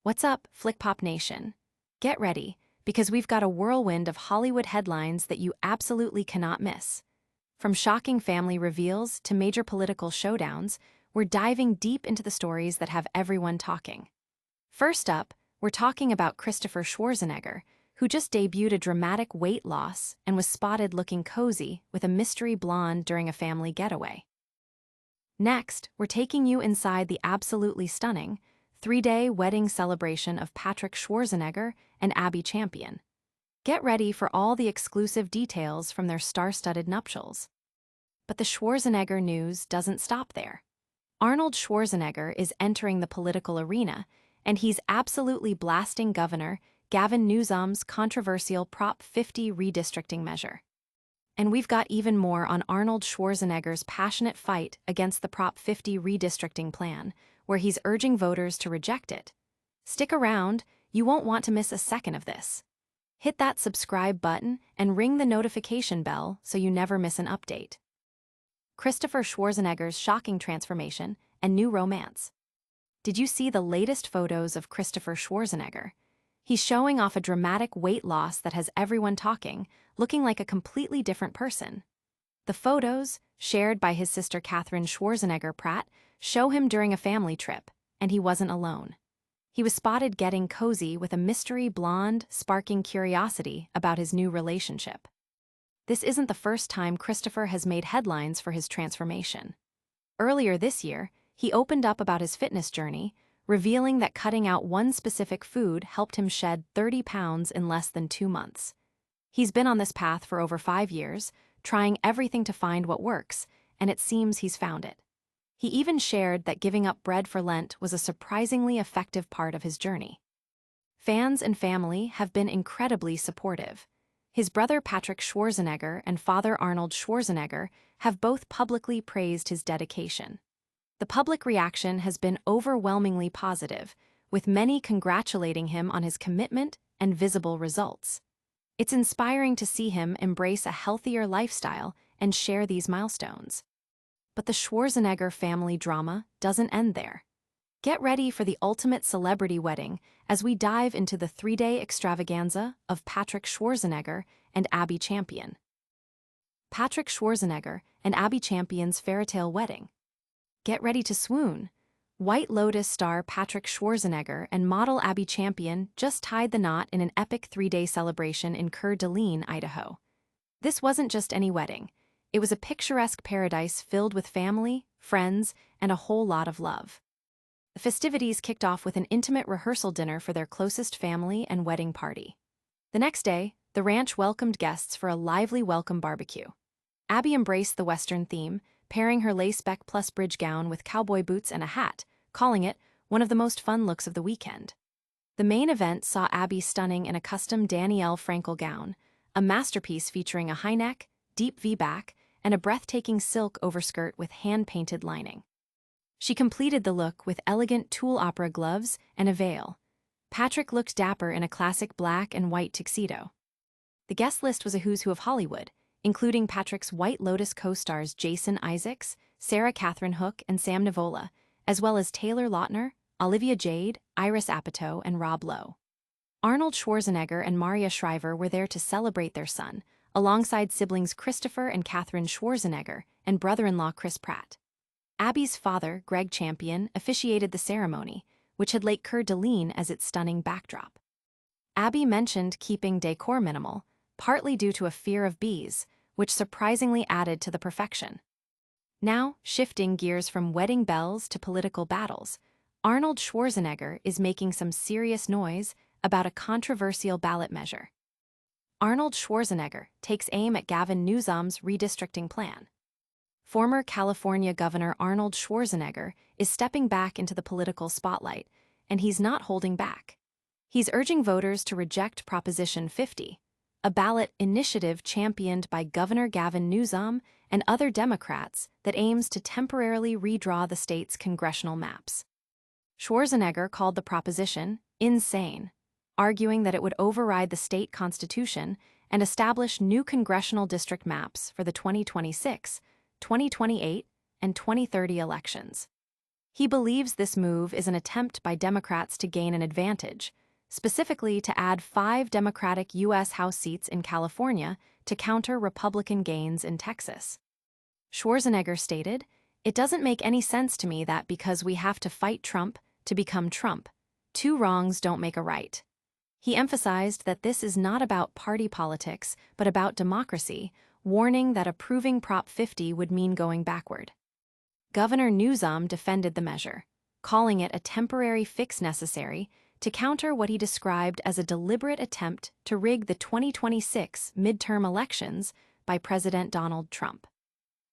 What's up, Flickpop Nation? Get ready, because we've got a whirlwind of Hollywood headlines that you absolutely cannot miss. From shocking family reveals to major political showdowns, we're diving deep into the stories that have everyone talking. First up, we're talking about Christopher Schwarzenegger, who just debuted a dramatic weight loss and was spotted looking cozy with a mystery blonde during a family getaway. Next, we're taking you inside the absolutely stunning three-day wedding celebration of Patrick Schwarzenegger and Abby Champion. Get ready for all the exclusive details from their star-studded nuptials. But the Schwarzenegger news doesn't stop there. Arnold Schwarzenegger is entering the political arena, and he's absolutely blasting Governor Gavin Newsom's controversial Prop 50 redistricting measure. And we've got even more on Arnold Schwarzenegger's passionate fight against the Prop 50 redistricting plan, where he's urging voters to reject it. Stick around, you won't want to miss a second of this. Hit that subscribe button and ring the notification bell so you never miss an update. Christopher Schwarzenegger's shocking transformation and new romance. Did you see the latest photos of Christopher Schwarzenegger? He's showing off a dramatic weight loss that has everyone talking, looking like a completely different person. The photos, shared by his sister Catherine Schwarzenegger Pratt, show him during a family trip, and he wasn't alone. He was spotted getting cozy with a mystery blonde, sparking curiosity about his new relationship. This isn't the first time Christopher has made headlines for his transformation. Earlier this year, he opened up about his fitness journey, revealing that cutting out one specific food helped him shed 30 pounds in less than 2 months. He's been on this path for over 5 years, trying everything to find what works, and it seems he's found it. He even shared that giving up bread for Lent was a surprisingly effective part of his journey. Fans and family have been incredibly supportive. His brother Patrick Schwarzenegger and father Arnold Schwarzenegger have both publicly praised his dedication. The public reaction has been overwhelmingly positive, with many congratulating him on his commitment and visible results. It's inspiring to see him embrace a healthier lifestyle and share these milestones. But the Schwarzenegger family drama doesn't end there. Get ready for the ultimate celebrity wedding as we dive into the 3-day extravaganza of Patrick Schwarzenegger and Abby Champion. Patrick Schwarzenegger and Abby Champion's fairytale wedding. Get ready to swoon. White Lotus star Patrick Schwarzenegger and model Abby Champion just tied the knot in an epic 3-day celebration in Coeur d'Alene, Idaho. This wasn't just any wedding. It was a picturesque paradise filled with family, friends, and a whole lot of love. The festivities kicked off with an intimate rehearsal dinner for their closest family and wedding party. The next day, the ranch welcomed guests for a lively welcome barbecue. Abby embraced the Western theme, pairing her lace-back plus bridge gown with cowboy boots and a hat, calling it one of the most fun looks of the weekend. The main event saw Abby stunning in a custom Danielle Frankel gown, a masterpiece featuring a high neck, deep V-back, and a breathtaking silk overskirt with hand-painted lining. She completed the look with elegant tulle opera gloves and a veil. Patrick looked dapper in a classic black and white tuxedo. The guest list was a who's who of Hollywood, including Patrick's White Lotus co-stars Jason Isaacs, Sarah Catherine Hook, and Sam Nivola, as well as Taylor Lautner, Olivia Jade, Iris Apatow, and Rob Lowe. Arnold Schwarzenegger and Maria Shriver were there to celebrate their son, alongside siblings Christopher and Catherine Schwarzenegger and brother-in-law Chris Pratt. Abby's father, Greg Champion, officiated the ceremony, which had Lake Coeur d'Alene as its stunning backdrop. Abby mentioned keeping decor minimal, partly due to a fear of bees, which surprisingly added to the perfection. Now, shifting gears from wedding bells to political battles, Arnold Schwarzenegger is making some serious noise about a controversial ballot measure. Arnold Schwarzenegger takes aim at Gavin Newsom's redistricting plan. Former California Governor Arnold Schwarzenegger is stepping back into the political spotlight, and he's not holding back. He's urging voters to reject Proposition 50, a ballot initiative championed by Governor Gavin Newsom and other Democrats that aims to temporarily redraw the state's congressional maps. Schwarzenegger called the proposition insane, arguing that it would override the state constitution and establish new congressional district maps for the 2026, 2028, and 2030 elections. He believes this move is an attempt by Democrats to gain an advantage, specifically to add 5 Democratic U.S. House seats in California to counter Republican gains in Texas. Schwarzenegger stated, "It doesn't make any sense to me that because we have to fight Trump to become Trump, 2 wrongs don't make a right." He emphasized that this is not about party politics, but about democracy, warning that approving Prop 50 would mean going backward. Governor Newsom defended the measure, calling it a temporary fix necessary to counter what he described as a deliberate attempt to rig the 2026 midterm elections by President Donald Trump.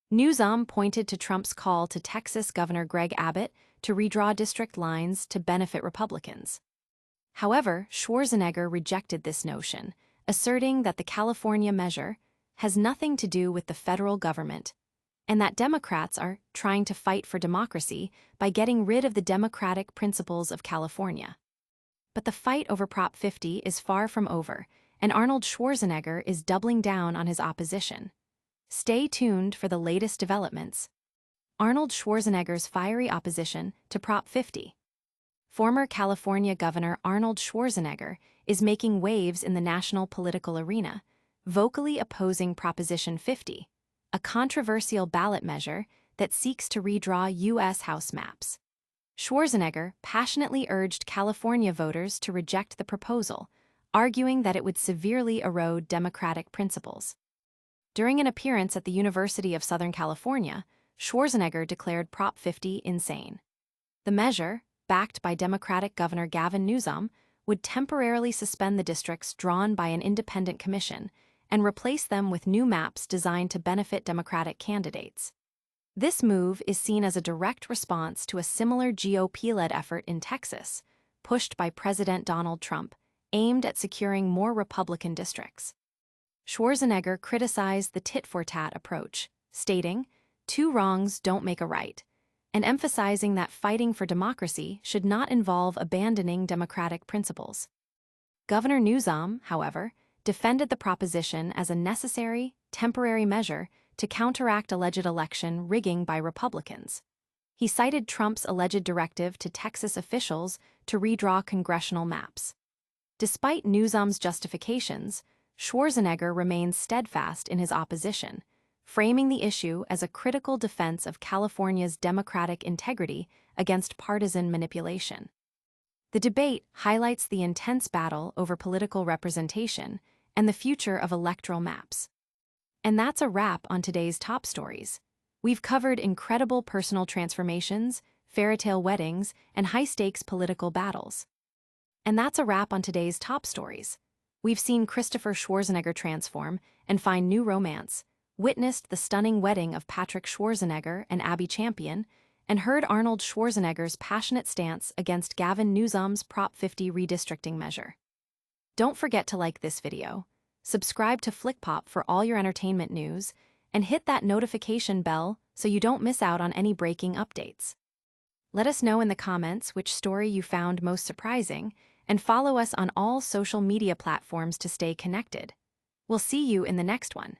Newsom pointed to Trump's call to Texas Governor Greg Abbott to redraw district lines to benefit Republicans. However, Schwarzenegger rejected this notion, asserting that the California measure has nothing to do with the federal government and that Democrats are trying to fight for democracy by getting rid of the democratic principles of California. But the fight over Prop 50 is far from over, and Arnold Schwarzenegger is doubling down on his opposition. Stay tuned for the latest developments. Arnold Schwarzenegger's fiery opposition to Prop 50. Former California Governor Arnold Schwarzenegger is making waves in the national political arena, vocally opposing Proposition 50, a controversial ballot measure that seeks to redraw U.S. House maps. Schwarzenegger passionately urged California voters to reject the proposal, arguing that it would severely erode democratic principles. During an appearance at the University of Southern California, Schwarzenegger declared Prop 50 insane. The measure, backed by Democratic Governor Gavin Newsom, would temporarily suspend the districts drawn by an independent commission and replace them with new maps designed to benefit Democratic candidates. This move is seen as a direct response to a similar GOP-led effort in Texas, pushed by President Donald Trump, aimed at securing more Republican districts. Schwarzenegger criticized the tit-for-tat approach, stating, "2 wrongs don't make a right," and emphasizing that fighting for democracy should not involve abandoning democratic principles. Governor Newsom, however, defended the proposition as a necessary, temporary measure to counteract alleged election rigging by Republicans. He cited Trump's alleged directive to Texas officials to redraw congressional maps. Despite Newsom's justifications, Schwarzenegger remains steadfast in his opposition, framing the issue as a critical defense of California's democratic integrity against partisan manipulation. The debate highlights the intense battle over political representation and the future of electoral maps. And that's a wrap on today's top stories. We've covered incredible personal transformations, fairytale weddings, and high-stakes political battles. And that's a wrap on today's top stories. We've seen Christopher Schwarzenegger transform and find new romance, witnessed the stunning wedding of Patrick Schwarzenegger and Abby Champion, and heard Arnold Schwarzenegger's passionate stance against Gavin Newsom's Prop 50 redistricting measure. Don't forget to like this video, subscribe to FlickPop for all your entertainment news, and hit that notification bell so you don't miss out on any breaking updates. Let us know in the comments which story you found most surprising, and follow us on all social media platforms to stay connected. We'll see you in the next one.